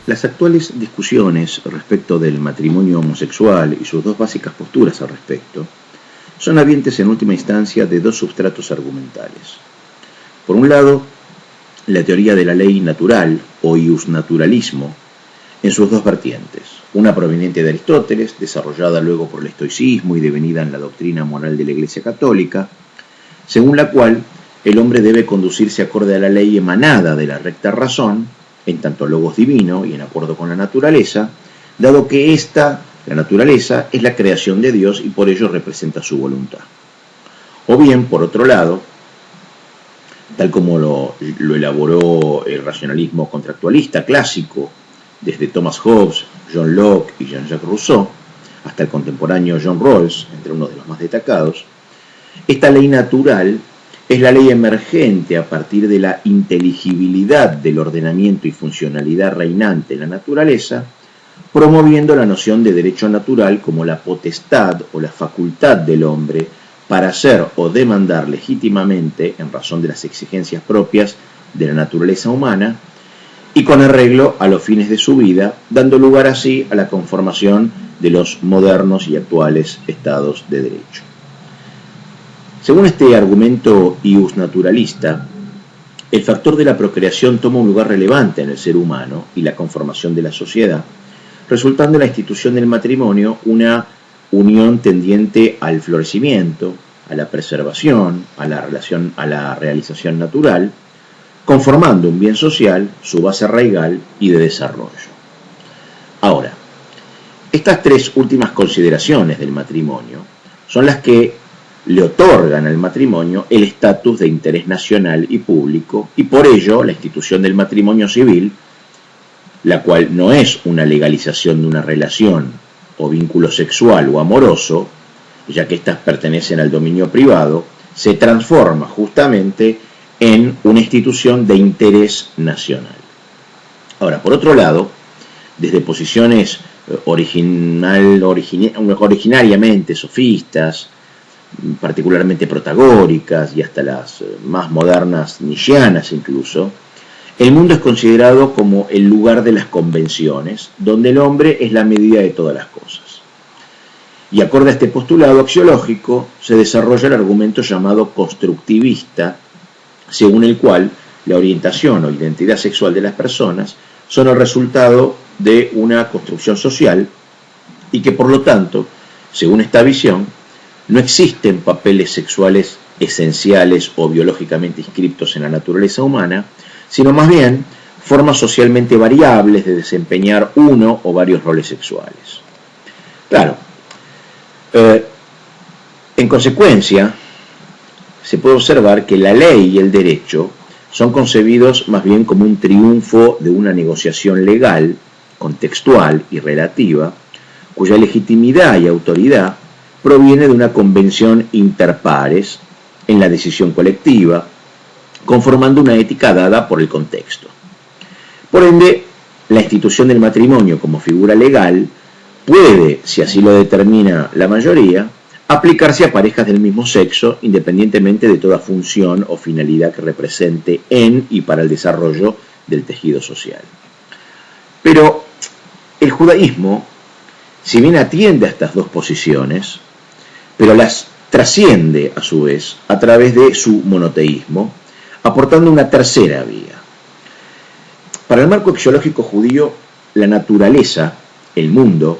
Las actuales discusiones respecto del matrimonio homosexual y sus dos básicas posturas al respecto son habientes en última instancia de dos substratos argumentales. Por un lado, la teoría de la ley natural o iusnaturalismo en sus dos vertientes, una proveniente de Aristóteles, desarrollada luego por el estoicismo y devenida en la doctrina moral de la Iglesia Católica, según la cual el hombre debe conducirse acorde a la ley emanada de la recta razón, en tanto logos divino y en acuerdo con la naturaleza, dado que la naturaleza, es la creación de Dios y por ello representa su voluntad. O bien, por otro lado, tal como lo elaboró el racionalismo contractualista clásico, desde Thomas Hobbes, John Locke y Jean-Jacques Rousseau, hasta el contemporáneo John Rawls, entre uno de los más destacados, esta ley natural es la ley emergente a partir de la inteligibilidad del ordenamiento y funcionalidad reinante en la naturaleza, promoviendo la noción de derecho natural como la potestad o la facultad del hombre para hacer o demandar legítimamente, en razón de las exigencias propias de la naturaleza humana, y con arreglo a los fines de su vida, dando lugar así a la conformación de los modernos y actuales estados de derecho. Según este argumento iusnaturalista, el factor de la procreación toma un lugar relevante en el ser humano y la conformación de la sociedad, resultando la institución del matrimonio una unión tendiente al florecimiento, a la preservación, a la realización natural, conformando un bien social, su base arraigal y de desarrollo. Ahora, estas tres últimas consideraciones del matrimonio son las que le otorgan al matrimonio el estatus de interés nacional y público, y por ello la institución del matrimonio civil, la cual no es una legalización de una relación o vínculo sexual o amoroso, ya que éstas pertenecen al dominio privado, se transforma justamente en una institución de interés nacional. Ahora, por otro lado, desde posiciones originariamente sofistas, particularmente protagóricas y hasta las más modernas nietzscheanas incluso, el mundo es considerado como el lugar de las convenciones, donde el hombre es la medida de todas las cosas. Y acorde a este postulado axiológico, se desarrolla el argumento llamado constructivista, según el cual la orientación o identidad sexual de las personas son el resultado de una construcción social y que por lo tanto, según esta visión, no existen papeles sexuales esenciales o biológicamente inscriptos en la naturaleza humana, sino más bien formas socialmente variables de desempeñar uno o varios roles sexuales. Claro, en consecuencia, se puede observar que la ley y el derecho son concebidos más bien como un triunfo de una negociación legal, contextual y relativa, cuya legitimidad y autoridad proviene de una convención inter pares en la decisión colectiva, conformando una ética dada por el contexto. Por ende, la institución del matrimonio como figura legal puede, si así lo determina la mayoría, aplicarse a parejas del mismo sexo, independientemente de toda función o finalidad que represente en y para el desarrollo del tejido social. Pero el judaísmo, si bien atiende a estas dos posiciones, pero las trasciende a su vez a través de su monoteísmo, aportando una tercera vía. Para el marco axiológico judío, la naturaleza, el mundo,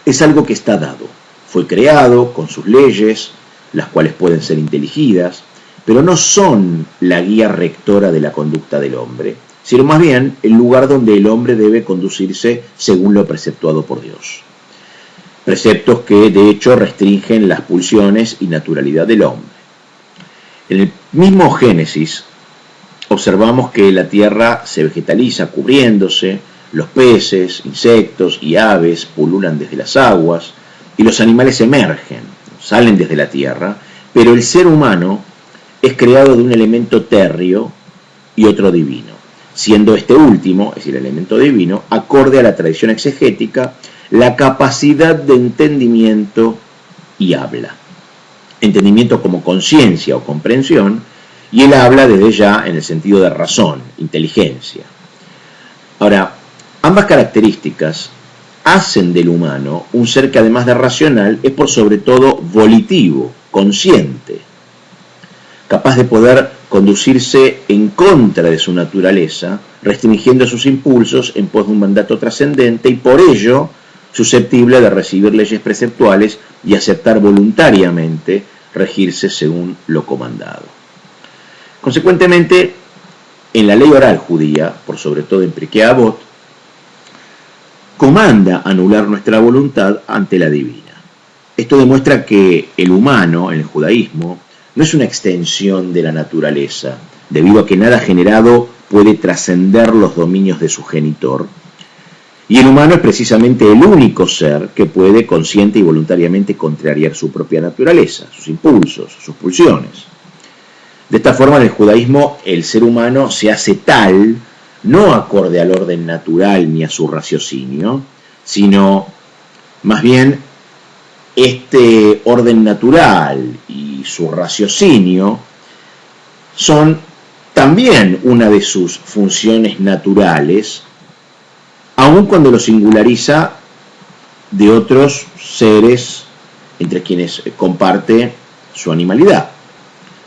es algo que está dado. Fue creado con sus leyes, las cuales pueden ser inteligidas, pero no son la guía rectora de la conducta del hombre, sino más bien el lugar donde el hombre debe conducirse según lo preceptuado por Dios. Preceptos que de hecho restringen las pulsiones y naturalidad del hombre. En el mismo Génesis observamos que la tierra se vegetaliza cubriéndose, los peces, insectos y aves pululan desde las aguas y los animales emergen, salen desde la tierra, pero el ser humano es creado de un elemento térreo y otro divino, siendo este último, es decir, el elemento divino, acorde a la tradición exegética, la capacidad de entendimiento y habla. Entendimiento como conciencia o comprensión, y él habla desde ya en el sentido de razón, inteligencia. Ahora, Ambas características hacen del humano un ser que además de racional es por sobre todo volitivo, consciente, capaz de poder conducirse en contra de su naturaleza, restringiendo sus impulsos en pos de un mandato trascendente y por ello susceptible de recibir leyes preceptuales y aceptar voluntariamente regirse según lo comandado. Consecuentemente, en la ley oral judía, por sobre todo en Pirkei Avot, comanda anular nuestra voluntad ante la divina. Esto demuestra que el humano, en el judaísmo, no es una extensión de la naturaleza, debido a que nada generado puede trascender los dominios de su genitor, y el humano es precisamente el único ser que puede consciente y voluntariamente contrariar su propia naturaleza, sus impulsos, sus pulsiones. De esta forma, en el judaísmo, el ser humano se hace tal, no acorde al orden natural ni a su raciocinio, sino más bien este orden natural y su raciocinio son también una de sus funciones naturales, aun cuando lo singulariza de otros seres entre quienes comparte su animalidad.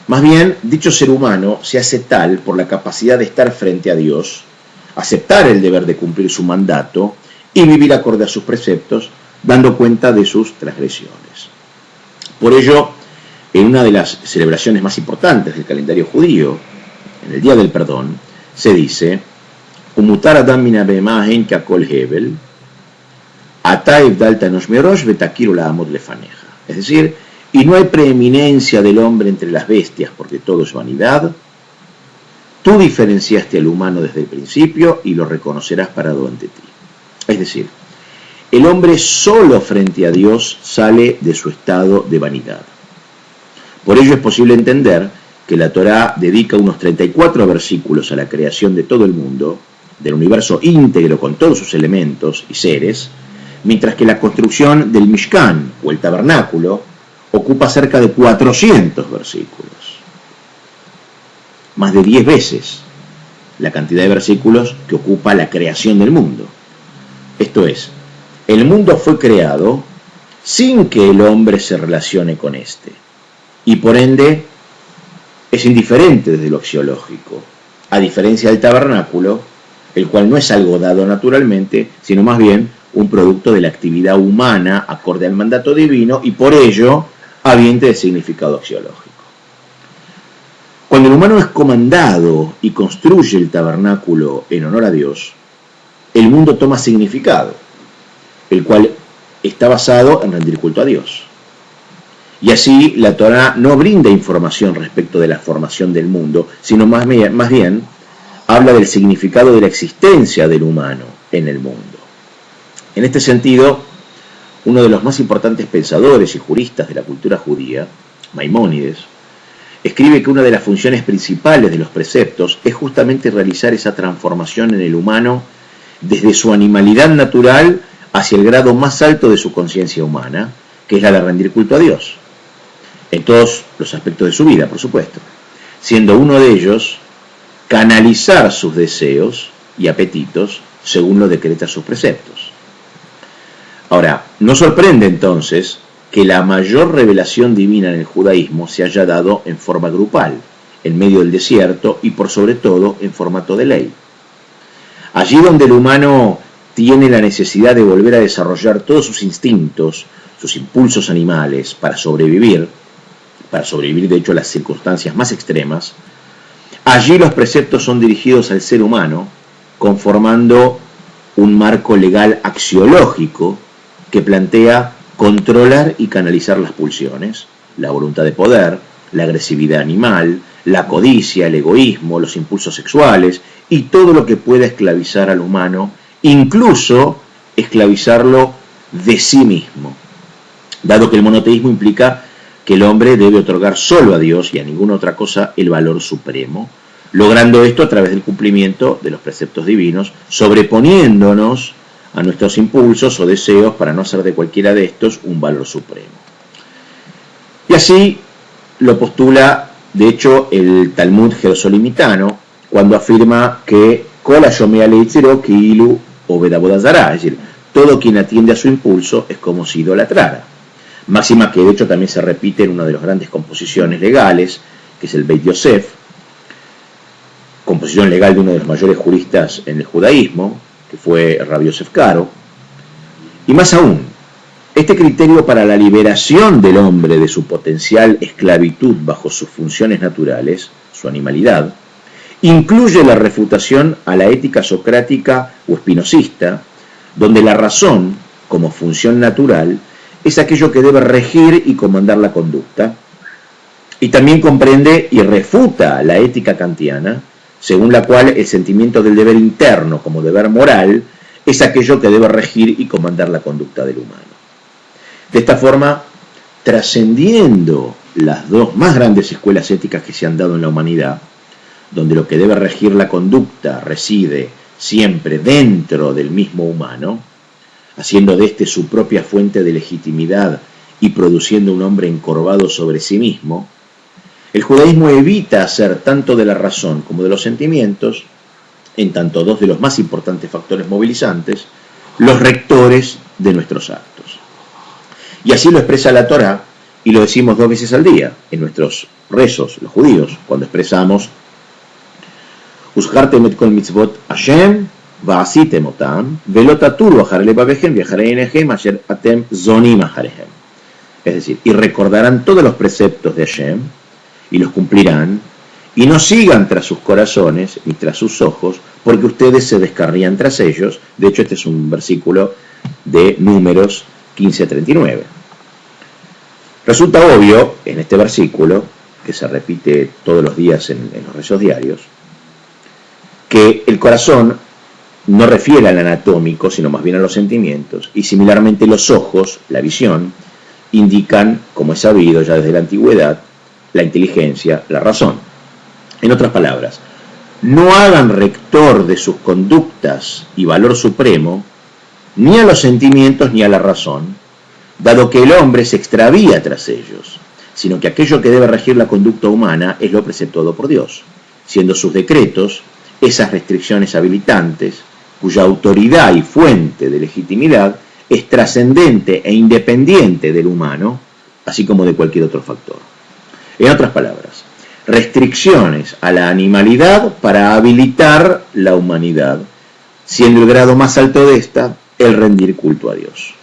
Más bien, dicho ser humano se hace tal por la capacidad de estar frente a Dios, aceptar el deber de cumplir su mandato y vivir acorde a sus preceptos, dando cuenta de sus transgresiones. Por ello, en una de las celebraciones más importantes del calendario judío, en el Día del Perdón, se dice: Umutar Adam min abehema hein kakol hebel, ata ibdalta enosh merosh vetakiru la'amod lefaneja. Es decir, y no hay preeminencia del hombre entre las bestias, porque todo es vanidad. Tú diferenciaste al humano desde el principio y lo reconocerás parado ante ti. Es decir, el hombre solo frente a Dios sale de su estado de vanidad. Por ello es posible entender que la Torá dedica unos 34 versículos a la creación de todo el mundo, del universo íntegro con todos sus elementos y seres, mientras que la construcción del Mishkan o el tabernáculo ocupa cerca de 400 versículos. Más de 10 veces la cantidad de versículos que ocupa la creación del mundo. Esto es, el mundo fue creado sin que el hombre se relacione con éste, y por ende es indiferente desde lo axiológico, a diferencia del tabernáculo, el cual no es algo dado naturalmente, sino más bien un producto de la actividad humana acorde al mandato divino y por ello habiente de significado axiológico. Cuando el humano es comandado y construye el tabernáculo en honor a Dios, el mundo toma significado, el cual está basado en rendir culto a Dios. Y así la Torá no brinda información respecto de la formación del mundo, sino más bien habla del significado de la existencia del humano en el mundo. En este sentido, uno de los más importantes pensadores y juristas de la cultura judía, Maimónides, escribe que una de las funciones principales de los preceptos es justamente realizar esa transformación en el humano desde su animalidad natural hacia el grado más alto de su conciencia humana, que es la de rendir culto a Dios, en todos los aspectos de su vida, por supuesto, siendo uno de ellos canalizar sus deseos y apetitos según lo decretan sus preceptos. Ahora, no sorprende entonces que la mayor revelación divina en el judaísmo se haya dado en forma grupal, en medio del desierto y por sobre todo en formato de ley. Allí donde el humano tiene la necesidad de volver a desarrollar todos sus instintos, sus impulsos animales para sobrevivir de hecho a las circunstancias más extremas, allí los preceptos son dirigidos al ser humano, conformando un marco legal axiológico que plantea controlar y canalizar las pulsiones, la voluntad de poder, la agresividad animal, la codicia, el egoísmo, los impulsos sexuales y todo lo que pueda esclavizar al humano, incluso esclavizarlo de sí mismo, dado que el monoteísmo implica que el hombre debe otorgar solo a Dios y a ninguna otra cosa el valor supremo, logrando esto a través del cumplimiento de los preceptos divinos, sobreponiéndonos a nuestros impulsos o deseos para no hacer de cualquiera de estos un valor supremo. Y así lo postula, de hecho, el Talmud jerosolimitano, cuando afirma que Kol hayomea leitzero ki'ilu Oved Avodah Zará, es decir, todo quien atiende a su impulso es como si idolatrara. Máxima que de hecho también se repite en una de las grandes composiciones legales, que es el Beit Yosef, composición legal de uno de los mayores juristas en el judaísmo, que fue Rabbi Yosef Karo. Y más aún, este criterio para la liberación del hombre de su potencial esclavitud bajo sus funciones naturales, su animalidad, incluye la refutación a la ética socrática o espinosista, donde la razón, como función natural, es aquello que debe regir y comandar la conducta, y también comprende y refuta la ética kantiana, según la cual el sentimiento del deber interno como deber moral es aquello que debe regir y comandar la conducta del humano. De esta forma, trascendiendo las dos más grandes escuelas éticas que se han dado en la humanidad, donde lo que debe regir la conducta reside siempre dentro del mismo humano, haciendo de éste su propia fuente de legitimidad y produciendo un hombre encorvado sobre sí mismo, el judaísmo evita hacer tanto de la razón como de los sentimientos, en tanto dos de los más importantes factores movilizantes, los rectores de nuestros actos. Y así lo expresa la Torá, y lo decimos 2 veces al día, en nuestros rezos, los judíos, cuando expresamos Uzhartem et kol mitzvot Hashem, va'asitem otam, velo taturu achar levavehem viajarei enehem asher atem zonim acharehem. Es decir, y recordarán todos los preceptos de Hashem, y los cumplirán, y no sigan tras sus corazones ni tras sus ojos, porque ustedes se descarrían tras ellos. De hecho, este es un versículo de Números 15:39. Resulta obvio en este versículo, que se repite todos los días en los rezos diarios, que el corazón no refiere al anatómico, sino más bien a los sentimientos, y similarmente los ojos, la visión, indican, como es sabido ya desde la antigüedad, la inteligencia, la razón. En otras palabras, no hagan rector de sus conductas y valor supremo ni a los sentimientos ni a la razón, dado que el hombre se extravía tras ellos, sino que aquello que debe regir la conducta humana es lo preceptuado por Dios, siendo sus decretos esas restricciones habilitantes, cuya autoridad y fuente de legitimidad es trascendente e independiente del humano, así como de cualquier otro factor. En otras palabras, restricciones a la animalidad para habilitar la humanidad, siendo el grado más alto de esta el rendir culto a Dios.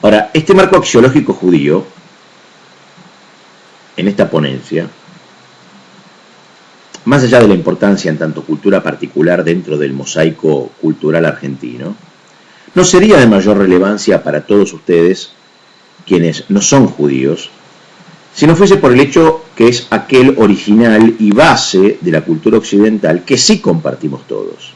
Ahora, este marco axiológico judío, en esta ponencia, más allá de la importancia en tanto cultura particular dentro del mosaico cultural argentino, no sería de mayor relevancia para todos ustedes, quienes no son judíos, si no fuese por el hecho que es aquel original y base de la cultura occidental que sí compartimos todos,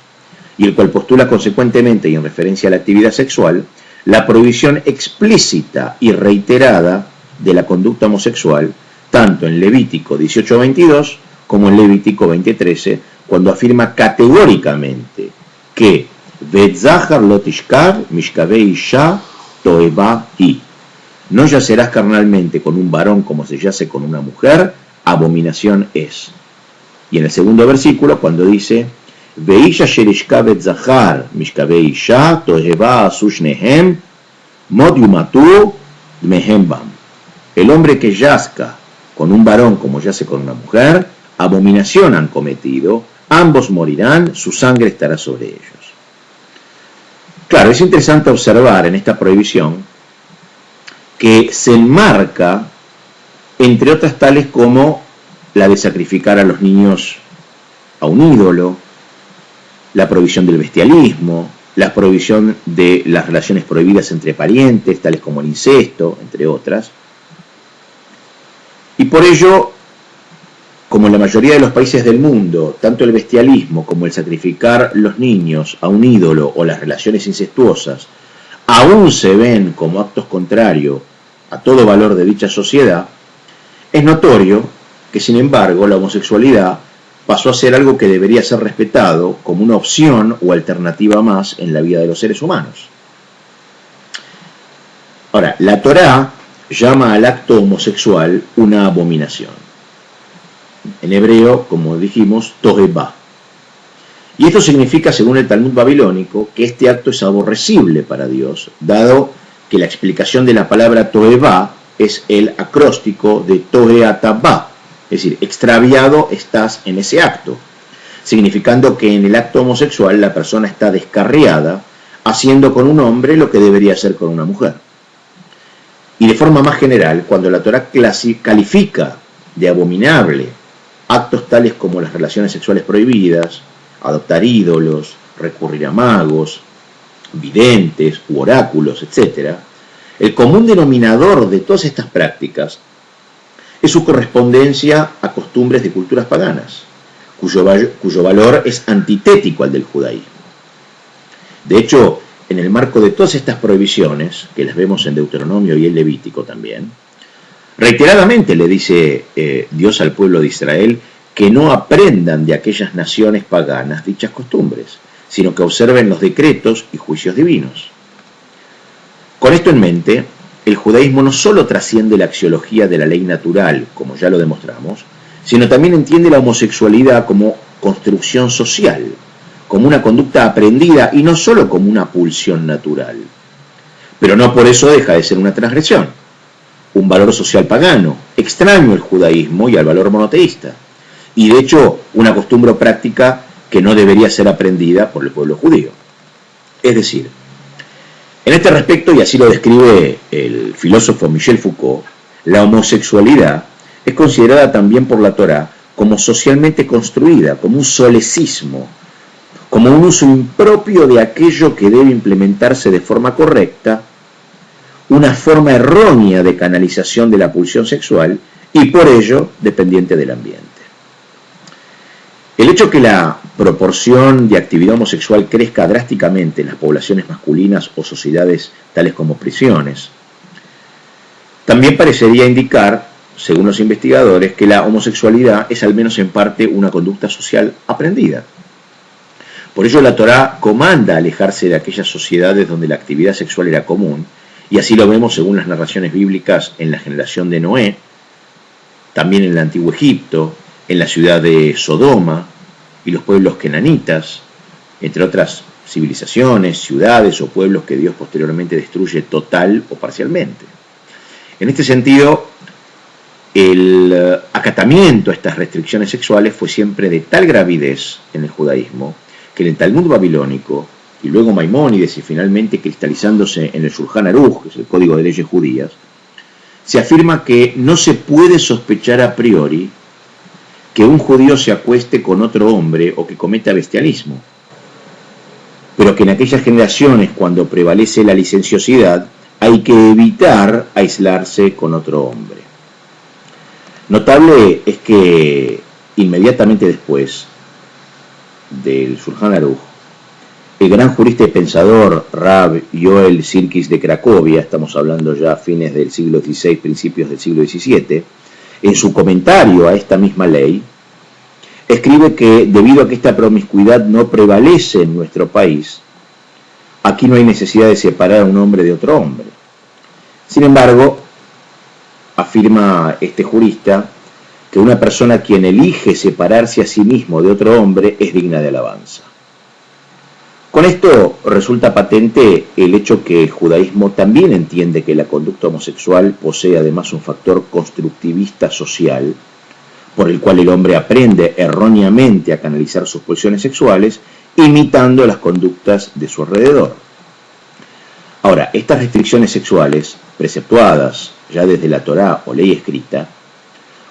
y el cual postula consecuentemente y en referencia a la actividad sexual, la prohibición explícita y reiterada de la conducta homosexual, tanto en Levítico 18:22 como en Levítico 20:13, cuando afirma categóricamente que Vetzachar lo tishkav mishkavei isha toeva hi. No yacerás carnalmente con un varón como se yace con una mujer, abominación es. Y en el segundo versículo, cuando dice Veisha sherishka Vetzachar mishkavei isha toeva sushnehem mod yumatu mehem bam. El hombre que yazca con un varón como yace con una mujer, abominación han cometido, ambos morirán, su sangre estará sobre ellos. Claro, es interesante observar en esta prohibición que se enmarca, entre otras tales como la de sacrificar a los niños a un ídolo, la prohibición del bestialismo, la prohibición de las relaciones prohibidas entre parientes, tales como el incesto, entre otras. Y por ello, como en la mayoría de los países del mundo, tanto el bestialismo como el sacrificar los niños a un ídolo o las relaciones incestuosas aún se ven como actos contrarios a todo valor de dicha sociedad, es notorio que, sin embargo, la homosexualidad pasó a ser algo que debería ser respetado como una opción o alternativa más en la vida de los seres humanos. Ahora, la Torá llama al acto homosexual una abominación. En hebreo, como dijimos, toheba. Y esto significa, según el Talmud babilónico, que este acto es aborrecible para Dios, dado que la explicación de la palabra toevá es el acróstico de toeatabá, es decir, extraviado estás en ese acto, significando que en el acto homosexual la persona está descarriada, haciendo con un hombre lo que debería hacer con una mujer. Y de forma más general, cuando la Torá califica de abominable actos tales como las relaciones sexuales prohibidas, adoptar ídolos, recurrir a magos, videntes u oráculos, etc., el común denominador de todas estas prácticas es su correspondencia a costumbres de culturas paganas, cuyo valor es antitético al del judaísmo. De hecho, en el marco de todas estas prohibiciones, que las vemos en Deuteronomio y en Levítico también, reiteradamente le dice Dios al pueblo de Israel que no aprendan de aquellas naciones paganas dichas costumbres, sino que observen los decretos y juicios divinos. Con esto en mente, el judaísmo no solo trasciende la axiología de la ley natural, como ya lo demostramos, sino también entiende la homosexualidad como construcción social, como una conducta aprendida y no solo como una pulsión natural. Pero no por eso deja de ser una transgresión, un valor social pagano, extraño al judaísmo y al valor monoteísta, y de hecho una costumbre o práctica que no debería ser aprendida por el pueblo judío. Es decir, en este respecto, y así lo describe el filósofo Michel Foucault, la homosexualidad es considerada también por la Torá como socialmente construida, como un solecismo, como un uso impropio de aquello que debe implementarse de forma correcta, una forma errónea de canalización de la pulsión sexual y por ello dependiente del ambiente. El hecho que la proporción de actividad homosexual crezca drásticamente en las poblaciones masculinas o sociedades tales como prisiones, también parecería indicar, según los investigadores, que la homosexualidad es al menos en parte una conducta social aprendida. Por ello la Torá comanda alejarse de aquellas sociedades donde la actividad sexual era común, y así lo vemos según las narraciones bíblicas en la generación de Noé, también en el Antiguo Egipto, en la ciudad de Sodoma y los pueblos kenanitas, entre otras civilizaciones, ciudades o pueblos que Dios posteriormente destruye total o parcialmente. En este sentido, el acatamiento a estas restricciones sexuales fue siempre de tal gravidez en el judaísmo que en el Talmud babilónico, y luego Maimónides y finalmente cristalizándose en el Shulchan Aruch, que es el Código de Leyes Judías, se afirma que no se puede sospechar a priori que un judío se acueste con otro hombre o que cometa bestialismo, pero que en aquellas generaciones cuando prevalece la licenciosidad hay que evitar aislarse con otro hombre. Notable es que inmediatamente después del Shulchan Aruch, el gran jurista y pensador Rav Yoel Sirkis de Cracovia, estamos hablando ya a fines del siglo XVI, principios del siglo XVII, en su comentario a esta misma ley, escribe que debido a que esta promiscuidad no prevalece en nuestro país, aquí no hay necesidad de separar a un hombre de otro hombre. Sin embargo, afirma este jurista que una persona quien elige separarse a sí mismo de otro hombre es digna de alabanza. Con esto resulta patente el hecho que el judaísmo también entiende que la conducta homosexual posee además un factor constructivista social, por el cual el hombre aprende erróneamente a canalizar sus pulsiones sexuales, imitando las conductas de su alrededor. Ahora, estas restricciones sexuales, preceptuadas ya desde la Torá o ley escrita,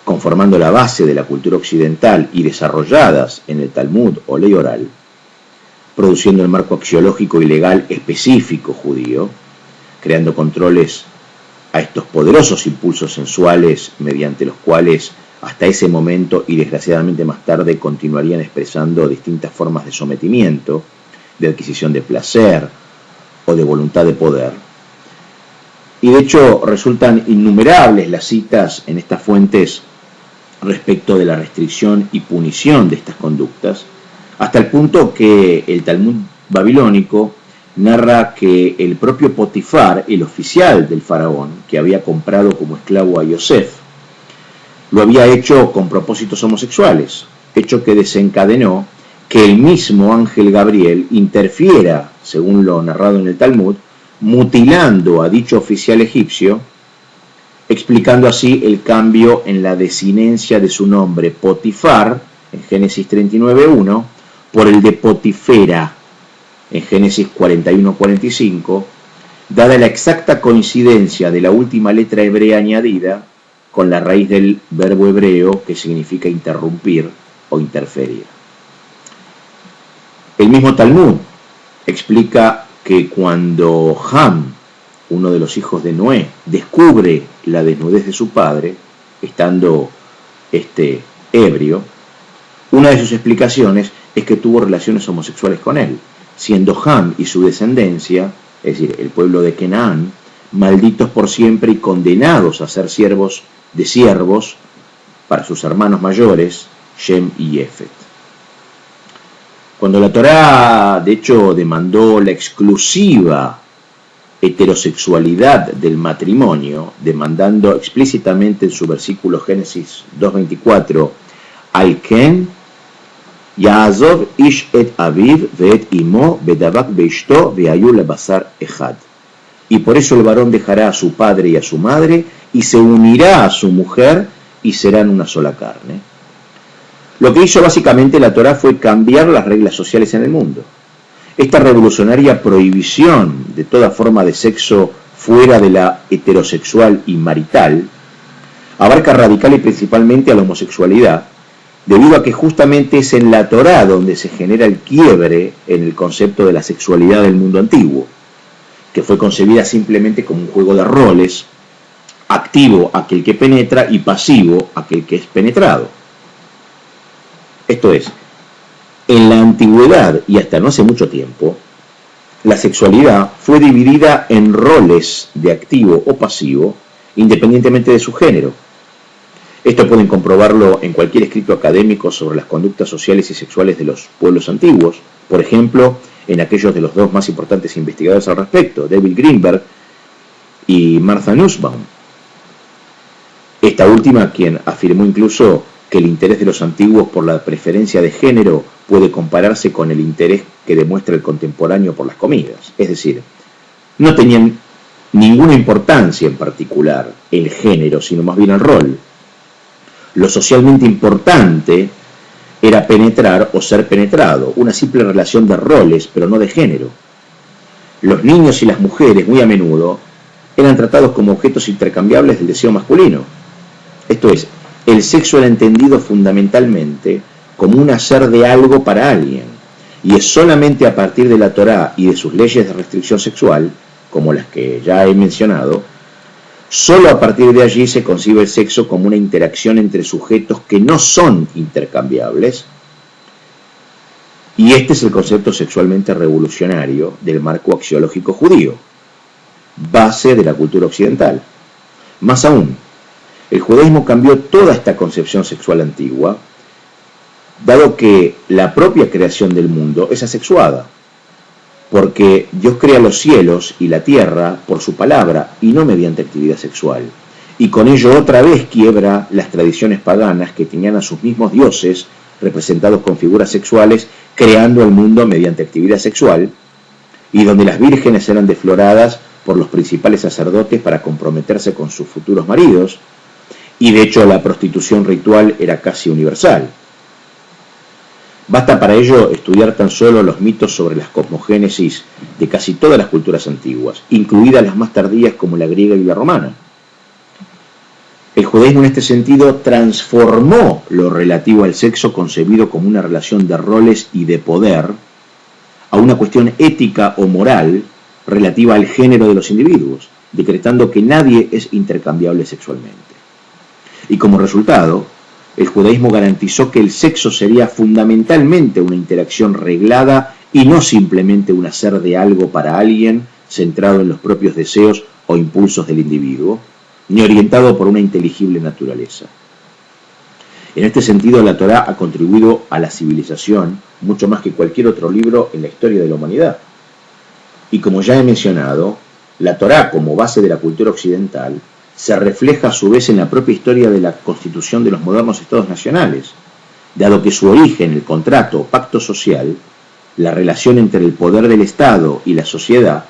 conformando la base de la cultura occidental y desarrolladas en el Talmud o ley oral, produciendo el marco axiológico y legal específico judío, creando controles a estos poderosos impulsos sensuales mediante los cuales hasta ese momento y desgraciadamente más tarde continuarían expresando distintas formas de sometimiento, de adquisición de placer o de voluntad de poder. Y de hecho resultan innumerables las citas en estas fuentes respecto de la restricción y punición de estas conductas, hasta el punto que el Talmud babilónico narra que el propio Potifar, el oficial del faraón, que había comprado como esclavo a Yosef, lo había hecho con propósitos homosexuales, hecho que desencadenó que el mismo ángel Gabriel interfiera, según lo narrado en el Talmud, mutilando a dicho oficial egipcio, explicando así el cambio en la desinencia de su nombre Potifar, en Génesis 39.1, por el de Potifera, en Génesis 41.45, dada la exacta coincidencia de la última letra hebrea añadida con la raíz del verbo hebreo que significa interrumpir o interferir. El mismo Talmud explica que cuando Ham, uno de los hijos de Noé, descubre la desnudez de su padre, estando ebrio, una de sus explicaciones es que tuvo relaciones homosexuales con él, siendo Ham y su descendencia, es decir, el pueblo de Canaán, malditos por siempre y condenados a ser siervos de siervos para sus hermanos mayores, Shem y Yefet. Cuando la Torá, de hecho, demandó la exclusiva heterosexualidad del matrimonio, demandando explícitamente en su versículo Génesis 2.24, al Ken, Yaazov ish et aviv ve'et imo bedavak beishto ve'ayu lebasar echad. Y por eso el varón dejará a su padre y a su madre y se unirá a su mujer y serán una sola carne. Lo que hizo básicamente la Torá fue cambiar las reglas sociales en el mundo. Esta revolucionaria prohibición de toda forma de sexo fuera de la heterosexual y marital abarca radical y principalmente a la homosexualidad, debido a que justamente es en la Torá donde se genera el quiebre en el concepto de la sexualidad del mundo antiguo, que fue concebida simplemente como un juego de roles, activo aquel que penetra y pasivo aquel que es penetrado. Esto es, en la antigüedad y hasta no hace mucho tiempo, la sexualidad fue dividida en roles de activo o pasivo, independientemente de su género. Esto pueden comprobarlo en cualquier escrito académico sobre las conductas sociales y sexuales de los pueblos antiguos, por ejemplo, en aquellos de los dos más importantes investigadores al respecto, David Greenberg y Martha Nussbaum. Esta última, quien afirmó incluso que el interés de los antiguos por la preferencia de género puede compararse con el interés que demuestra el contemporáneo por las comidas. Es decir, no tenían ninguna importancia en particular el género, sino más bien el rol. Lo socialmente importante era penetrar o ser penetrado, una simple relación de roles, pero no de género. Los niños y las mujeres, muy a menudo, eran tratados como objetos intercambiables del deseo masculino. Esto es, el sexo era entendido fundamentalmente como un hacer de algo para alguien, y es solamente a partir de la Torá y de sus leyes de restricción sexual, como las que ya he mencionado, solo a partir de allí se concibe el sexo como una interacción entre sujetos que no son intercambiables, y este es el concepto sexualmente revolucionario del marco axiológico judío, base de la cultura occidental. Más aún, el judaísmo cambió toda esta concepción sexual antigua, dado que la propia creación del mundo es asexuada, porque Dios crea los cielos y la tierra por su palabra y no mediante actividad sexual, y con ello otra vez quiebra las tradiciones paganas que tenían a sus mismos dioses representados con figuras sexuales, creando el mundo mediante actividad sexual, y donde las vírgenes eran defloradas por los principales sacerdotes para comprometerse con sus futuros maridos, y de hecho la prostitución ritual era casi universal. Basta para ello estudiar tan solo los mitos sobre las cosmogénesis de casi todas las culturas antiguas, incluidas las más tardías como la griega y la romana. El judaísmo en este sentido transformó lo relativo al sexo concebido como una relación de roles y de poder a una cuestión ética o moral relativa al género de los individuos, decretando que nadie es intercambiable sexualmente. Y como resultado, el judaísmo garantizó que el sexo sería fundamentalmente una interacción reglada y no simplemente un hacer de algo para alguien centrado en los propios deseos o impulsos del individuo, ni orientado por una inteligible naturaleza. En este sentido, la Torá ha contribuido a la civilización mucho más que cualquier otro libro en la historia de la humanidad. Y como ya he mencionado, la Torá, como base de la cultura occidental, se refleja a su vez en la propia historia de la constitución de los modernos estados nacionales, dado que su origen, el contrato o pacto social, la relación entre el poder del Estado y la sociedad,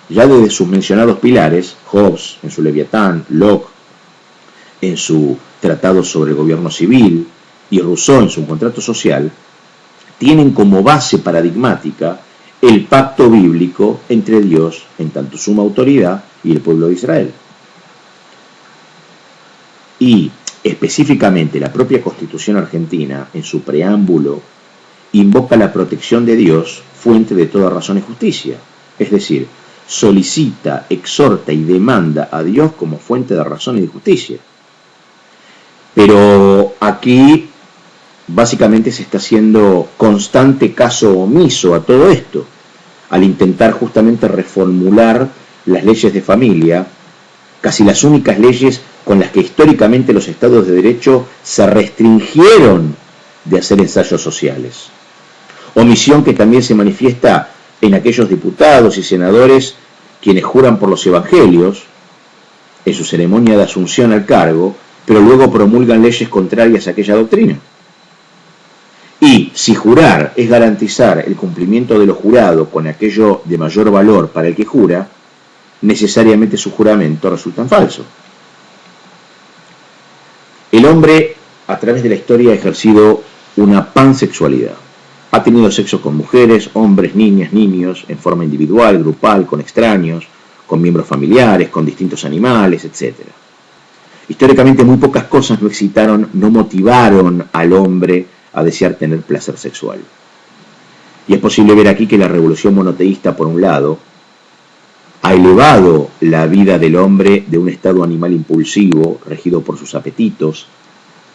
ya desde sus mencionados pilares, Hobbes en su Leviatán, Locke en su Tratado sobre el Gobierno Civil y Rousseau en su Contrato Social, tienen como base paradigmática el pacto bíblico entre Dios, en tanto suma autoridad, y el pueblo de Israel. Y específicamente la propia Constitución argentina, en su preámbulo, invoca la protección de Dios, fuente de toda razón y justicia. Es decir, solicita, exhorta y demanda a Dios como fuente de razón y de justicia. Pero aquí básicamente se está haciendo constante caso omiso a todo esto, al intentar justamente reformular las leyes de familia, casi las únicas leyes con las que históricamente los estados de derecho se restringieron de hacer ensayos sociales. Omisión que también se manifiesta en aquellos diputados y senadores quienes juran por los evangelios en su ceremonia de asunción al cargo, pero luego promulgan leyes contrarias a aquella doctrina. Y si jurar es garantizar el cumplimiento de lo jurado con aquello de mayor valor para el que jura, necesariamente su juramento resulta falso. El hombre, a través de la historia, ha ejercido una pansexualidad. Ha tenido sexo con mujeres, hombres, niñas, niños, en forma individual, grupal, con extraños, con miembros familiares, con distintos animales, etc. Históricamente muy pocas cosas no excitaron, no motivaron al hombre a desear tener placer sexual. Y es posible ver aquí que la revolución monoteísta, por un lado, ha elevado la vida del hombre de un estado animal impulsivo, regido por sus apetitos,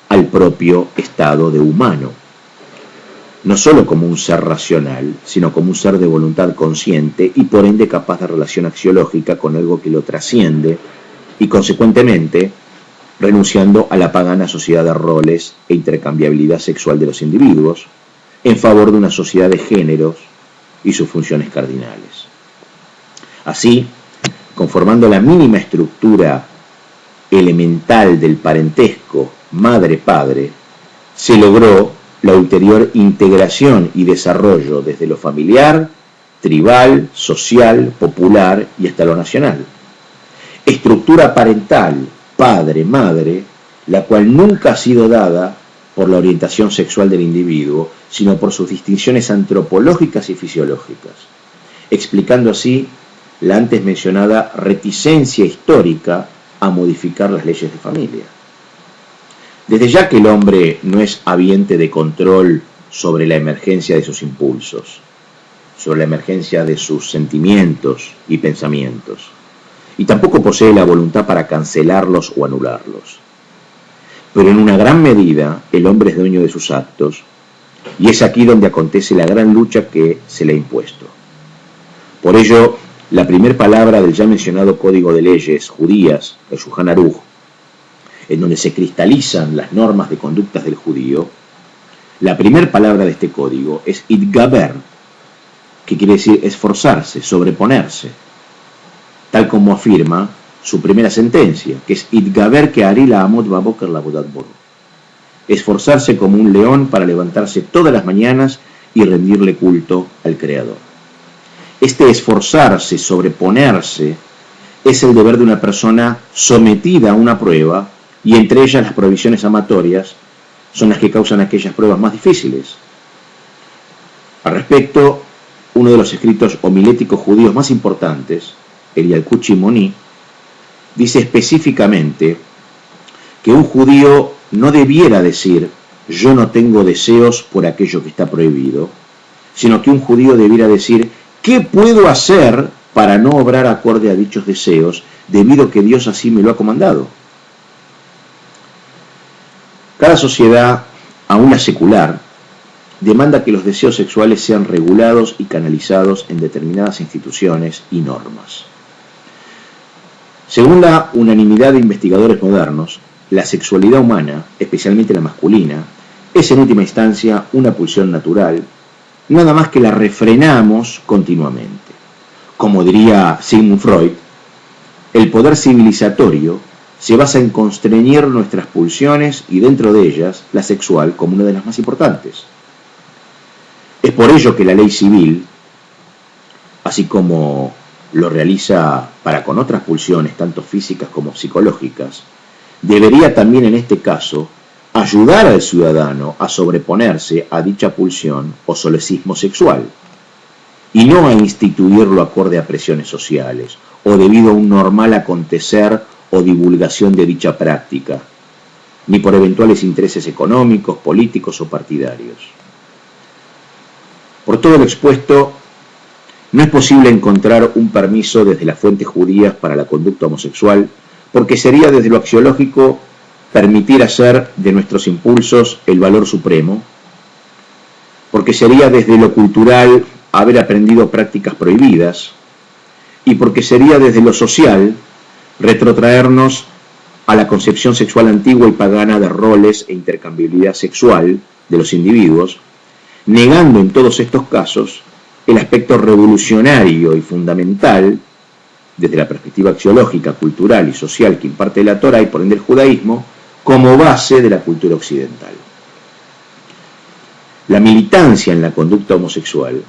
al propio estado de humano. No solo como un ser racional, sino como un ser de voluntad consciente y por ende capaz de relación axiológica con algo que lo trasciende y consecuentemente renunciando a la pagana sociedad de roles e intercambiabilidad sexual de los individuos en favor de una sociedad de géneros y sus funciones cardinales. Así, conformando la mínima estructura elemental del parentesco madre-padre, se logró la ulterior integración y desarrollo desde lo familiar, tribal, social, popular y hasta lo nacional. Estructura parental, padre-madre, la cual nunca ha sido dada por la orientación sexual del individuo, sino por sus distinciones antropológicas y fisiológicas, explicando así la antes mencionada reticencia histórica a modificar las leyes de familia. Desde ya que el hombre no es habiente de control sobre la emergencia de sus impulsos, sobre la emergencia de sus sentimientos y pensamientos, y tampoco posee la voluntad para cancelarlos o anularlos. Pero en una gran medida el hombre es dueño de sus actos, y es aquí donde acontece la gran lucha que se le ha impuesto. Por ello, la primera palabra del ya mencionado Código de Leyes Judías, el Shulchan Aruch, en donde se cristalizan las normas de conductas del judío, la primera palabra de este código es itgaber, que quiere decir esforzarse, sobreponerse, tal como afirma su primera sentencia, que es itgaber que ari la amot baboker la bodat boru, esforzarse como un león para levantarse todas las mañanas y rendirle culto al Creador. Este esforzarse, sobreponerse, es el deber de una persona sometida a una prueba, y entre ellas las prohibiciones amatorias son las que causan aquellas pruebas más difíciles. Al respecto, uno de los escritos homiléticos judíos más importantes, el Yalkut Shimoni, dice específicamente que un judío no debiera decir yo no tengo deseos por aquello que está prohibido, sino que un judío debiera decir ¿qué puedo hacer para no obrar acorde a dichos deseos, debido a que Dios así me lo ha comandado? Cada sociedad, aún la secular, demanda que los deseos sexuales sean regulados y canalizados en determinadas instituciones y normas. Según la unanimidad de investigadores modernos, la sexualidad humana, especialmente la masculina, es en última instancia una pulsión natural, nada más que la refrenamos continuamente. Como diría Sigmund Freud, el poder civilizatorio se basa en constreñir nuestras pulsiones y dentro de ellas la sexual como una de las más importantes. Es por ello que la ley civil, así como lo realiza para con otras pulsiones, tanto físicas como psicológicas, debería también en este caso ayudar al ciudadano a sobreponerse a dicha pulsión o solecismo sexual, y no a instituirlo acorde a presiones sociales o debido a un normal acontecer o divulgación de dicha práctica, ni por eventuales intereses económicos, políticos o partidarios. Por todo lo expuesto, no es posible encontrar un permiso desde las fuentes judías para la conducta homosexual, porque sería desde lo axiológico permitir hacer de nuestros impulsos el valor supremo, porque sería desde lo cultural haber aprendido prácticas prohibidas, y porque sería desde lo social retrotraernos a la concepción sexual antigua y pagana de roles e intercambiabilidad sexual de los individuos, negando en todos estos casos el aspecto revolucionario y fundamental desde la perspectiva axiológica, cultural y social que imparte la Torá y por ende el judaísmo como base de la cultura occidental. La militancia en la conducta homosexual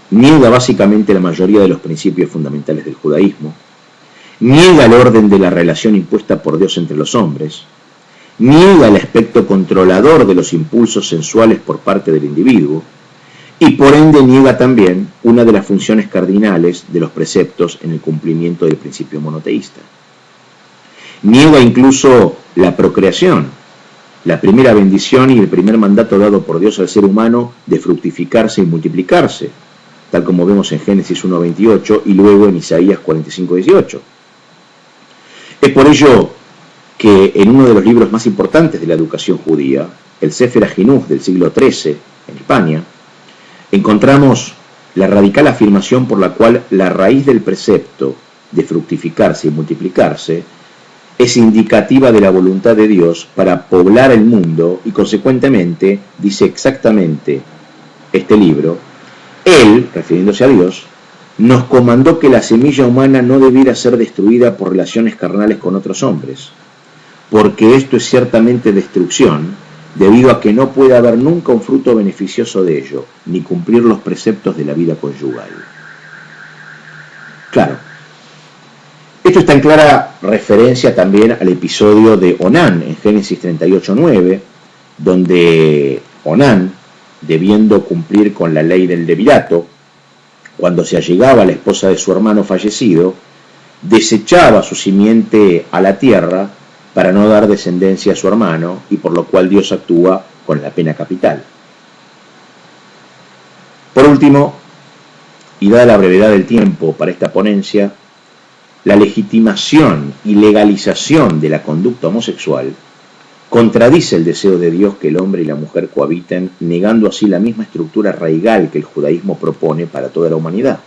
niega básicamente la mayoría de los principios fundamentales del judaísmo, niega el orden de la relación impuesta por Dios entre los hombres, niega el aspecto controlador de los impulsos sensuales por parte del individuo, y por ende niega también una de las funciones cardinales de los preceptos en el cumplimiento del principio monoteísta. Niega incluso la procreación, la primera bendición y el primer mandato dado por Dios al ser humano de fructificarse y multiplicarse, tal como vemos en Génesis 1:28 y luego en Isaías 45:18. Es por ello que en uno de los libros más importantes de la educación judía, el Sefer HaJinuch del siglo XIII en España, encontramos la radical afirmación por la cual la raíz del precepto de fructificarse y multiplicarse es indicativa de la voluntad de Dios para poblar el mundo y consecuentemente, dice exactamente este libro, Él, refiriéndose a Dios, nos comandó que la semilla humana no debiera ser destruida por relaciones carnales con otros hombres, porque esto es ciertamente destrucción, debido a que no puede haber nunca un fruto beneficioso de ello, ni cumplir los preceptos de la vida conyugal. Claro, esto está en clara referencia también al episodio de Onán en Génesis 38:9, donde Onán, debiendo cumplir con la ley del levirato, cuando se allegaba a la esposa de su hermano fallecido, desechaba su simiente a la tierra para no dar descendencia a su hermano, y por lo cual Dios actúa con la pena capital. Por último, y dada la brevedad del tiempo para esta ponencia, la legitimación y legalización de la conducta homosexual contradice el deseo de Dios que el hombre y la mujer cohabiten, negando así la misma estructura raigal que el judaísmo propone para toda la humanidad.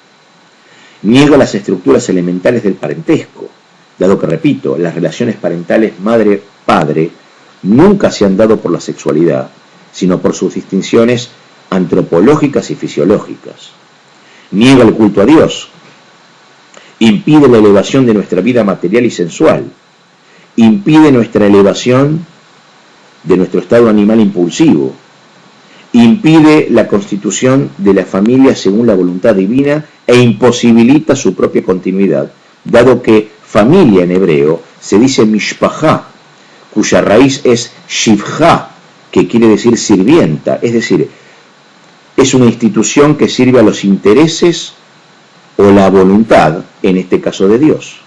Niega las estructuras elementales del parentesco, dado que, repito, las relaciones parentales madre-padre nunca se han dado por la sexualidad, sino por sus distinciones antropológicas y fisiológicas. Niega el culto a Dios, impide la elevación de nuestra vida material y sensual, impide nuestra elevación de nuestro estado animal impulsivo, impide la constitución de la familia según la voluntad divina e imposibilita su propia continuidad, dado que familia en hebreo se dice mishpachá, cuya raíz es shivcha, que quiere decir sirvienta, es decir, es una institución que sirve a los intereses o la voluntad, en este caso de Dios.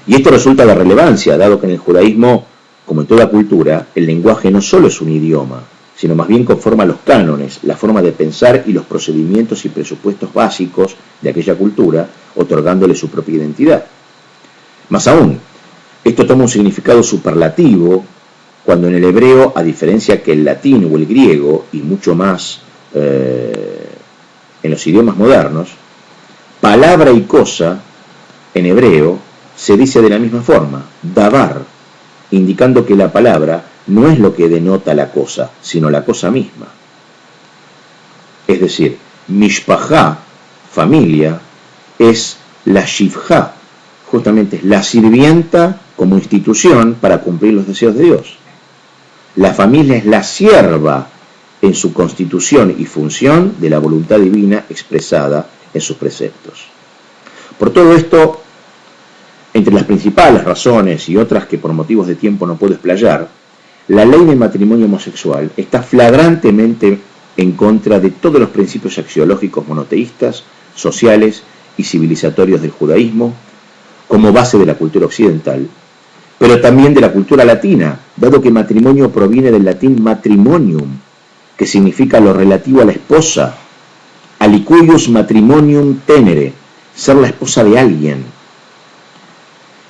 Y esto resulta de relevancia, dado que en el judaísmo, como en toda cultura, el lenguaje no solo es un idioma, sino más bien conforma los cánones, la forma de pensar y los procedimientos y presupuestos básicos de aquella cultura, otorgándole su propia identidad. Más aún, esto toma un significado superlativo cuando en el hebreo, a diferencia que el latín o el griego, y mucho más en los idiomas modernos, palabra y cosa en hebreo se dice de la misma forma, davar, indicando que la palabra no es lo que denota la cosa, sino la cosa misma. Es decir, mishpachá, familia, es la shivcha, justamente es la sirvienta como institución para cumplir los deseos de Dios. La familia es la sierva en su constitución y función de la voluntad divina expresada en sus preceptos. Por todo esto, entre las principales razones y otras que por motivos de tiempo no puedo explayar, la ley del matrimonio homosexual está flagrantemente en contra de todos los principios axiológicos monoteístas, sociales y civilizatorios del judaísmo, como base de la cultura occidental, pero también de la cultura latina, dado que matrimonio proviene del latín matrimonium, que significa lo relativo a la esposa, alicuius matrimonium tenere, ser la esposa de alguien.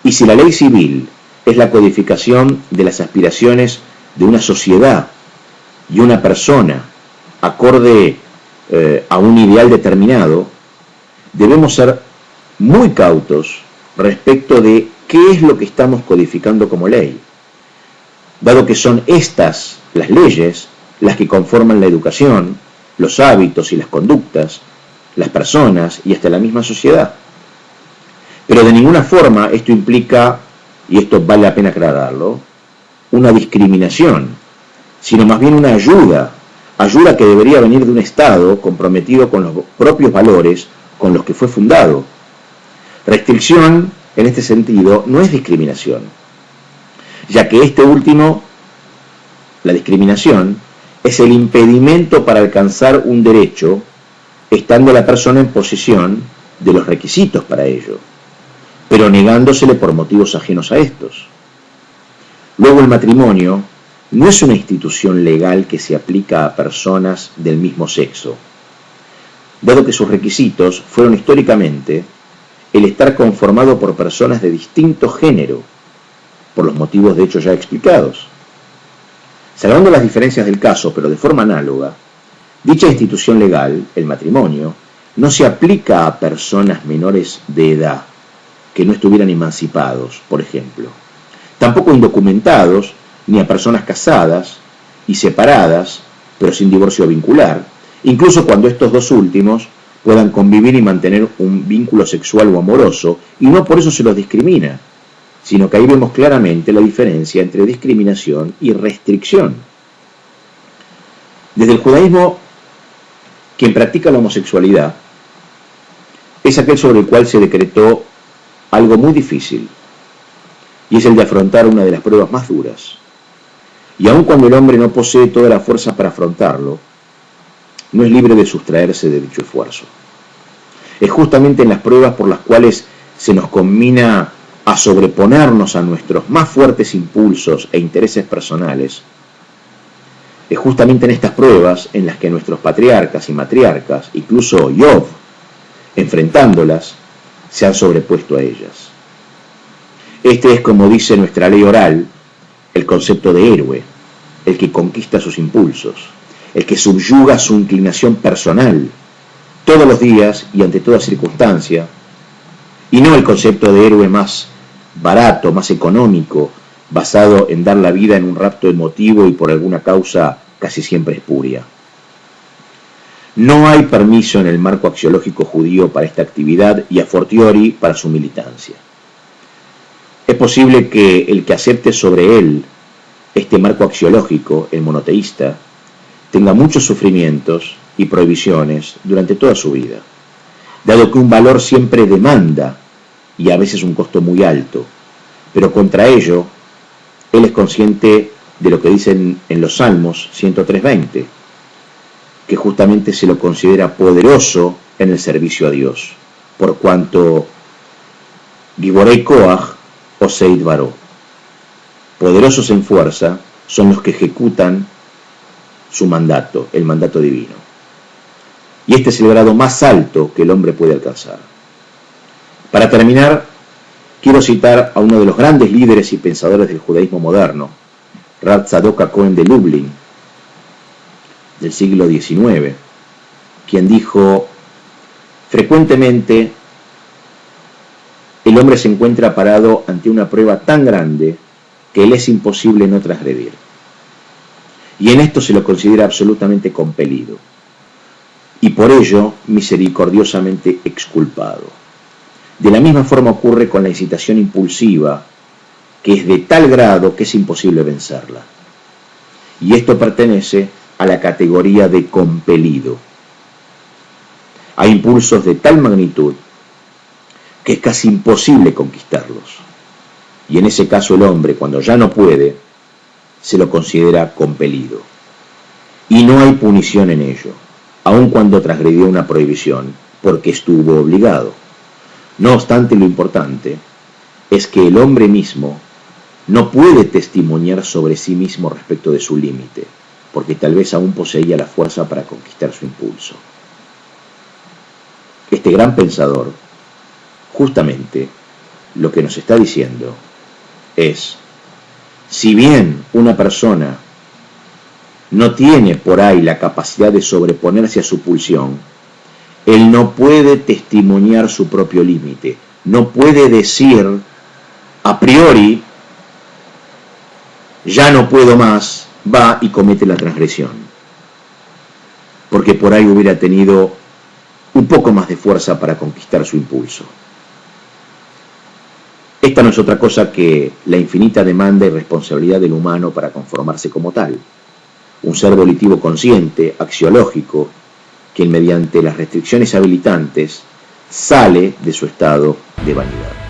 Y si la ley civil es la codificación de las aspiraciones de una sociedad y una persona acorde a un ideal determinado, debemos ser muy cautos respecto de qué es lo que estamos codificando como ley, dado que son estas las leyes las que conforman la educación, los hábitos y las conductas, las personas y hasta la misma sociedad. Pero de ninguna forma esto implica, y esto vale la pena aclararlo, una discriminación, sino más bien una ayuda que debería venir de un Estado comprometido con los propios valores con los que fue fundado. Restricción, en este sentido, no es discriminación, ya que este último, la discriminación, es el impedimento para alcanzar un derecho, estando la persona en posesión de los requisitos para ello, pero negándosele por motivos ajenos a estos. Luego, el matrimonio no es una institución legal que se aplica a personas del mismo sexo, dado que sus requisitos fueron históricamente el estar conformado por personas de distinto género, por los motivos de hecho ya explicados. Salvando las diferencias del caso, pero de forma análoga, dicha institución legal, el matrimonio, no se aplica a personas menores de edad, que no estuvieran emancipados, por ejemplo. Tampoco indocumentados, ni a personas casadas y separadas, pero sin divorcio vincular, incluso cuando estos dos últimos puedan convivir y mantener un vínculo sexual o amoroso, y no por eso se los discrimina, sino que ahí vemos claramente la diferencia entre discriminación y restricción. Desde el judaísmo, quien practica la homosexualidad es aquel sobre el cual se decretó algo muy difícil, y es el de afrontar una de las pruebas más duras. Y aun cuando el hombre no posee toda la fuerza para afrontarlo, no es libre de sustraerse de dicho esfuerzo. Es justamente en las pruebas por las cuales se nos conmina a sobreponernos a nuestros más fuertes impulsos e intereses personales. Es justamente en estas pruebas en las que nuestros patriarcas y matriarcas, incluso Job, enfrentándolas, se han sobrepuesto a ellas. Este es, como dice nuestra ley oral, el concepto de héroe, el que conquista sus impulsos, el que subyuga su inclinación personal, todos los días y ante toda circunstancia, y no el concepto de héroe más barato, más económico, basado en dar la vida en un rapto emotivo y por alguna causa casi siempre espuria. No hay permiso en el marco axiológico judío para esta actividad y a fortiori para su militancia. Es posible que el que acepte sobre él este marco axiológico, el monoteísta, tenga muchos sufrimientos y prohibiciones durante toda su vida, dado que un valor siempre demanda y a veces un costo muy alto, pero contra ello él es consciente de lo que dicen en los Salmos 103:20, que justamente se lo considera poderoso en el servicio a Dios, por cuanto Giborei Koach Oseit Baró, poderosos en fuerza son los que ejecutan su mandato, el mandato divino. Y este es el grado más alto que el hombre puede alcanzar. Para terminar, quiero citar a uno de los grandes líderes y pensadores del judaísmo moderno, Rav Tzadok HaKohen de Lublin, del siglo XIX, quien dijo: frecuentemente el hombre se encuentra parado ante una prueba tan grande que le es imposible no transgredir. Y en esto se lo considera absolutamente compelido, y por ello misericordiosamente exculpado. De la misma forma ocurre con la incitación impulsiva, que es de tal grado que es imposible vencerla. Y esto pertenece a la categoría de compelido. Hay impulsos de tal magnitud que es casi imposible conquistarlos. Y en ese caso el hombre, cuando ya no puede, se lo considera compelido. Y no hay punición en ello, aun cuando transgredió una prohibición, porque estuvo obligado. No obstante, lo importante es que el hombre mismo no puede testimoniar sobre sí mismo respecto de su límite, porque tal vez aún poseía la fuerza para conquistar su impulso. Este gran pensador, justamente, lo que nos está diciendo es, si bien una persona no tiene por ahí la capacidad de sobreponerse a su pulsión, él no puede testimoniar su propio límite, no puede decir a priori, ya no puedo más, va y comete la transgresión, porque por ahí hubiera tenido un poco más de fuerza para conquistar su impulso. Esta no es otra cosa que la infinita demanda y responsabilidad del humano para conformarse como tal, un ser volitivo consciente, axiológico, quien mediante las restricciones habilitantes sale de su estado de vanidad.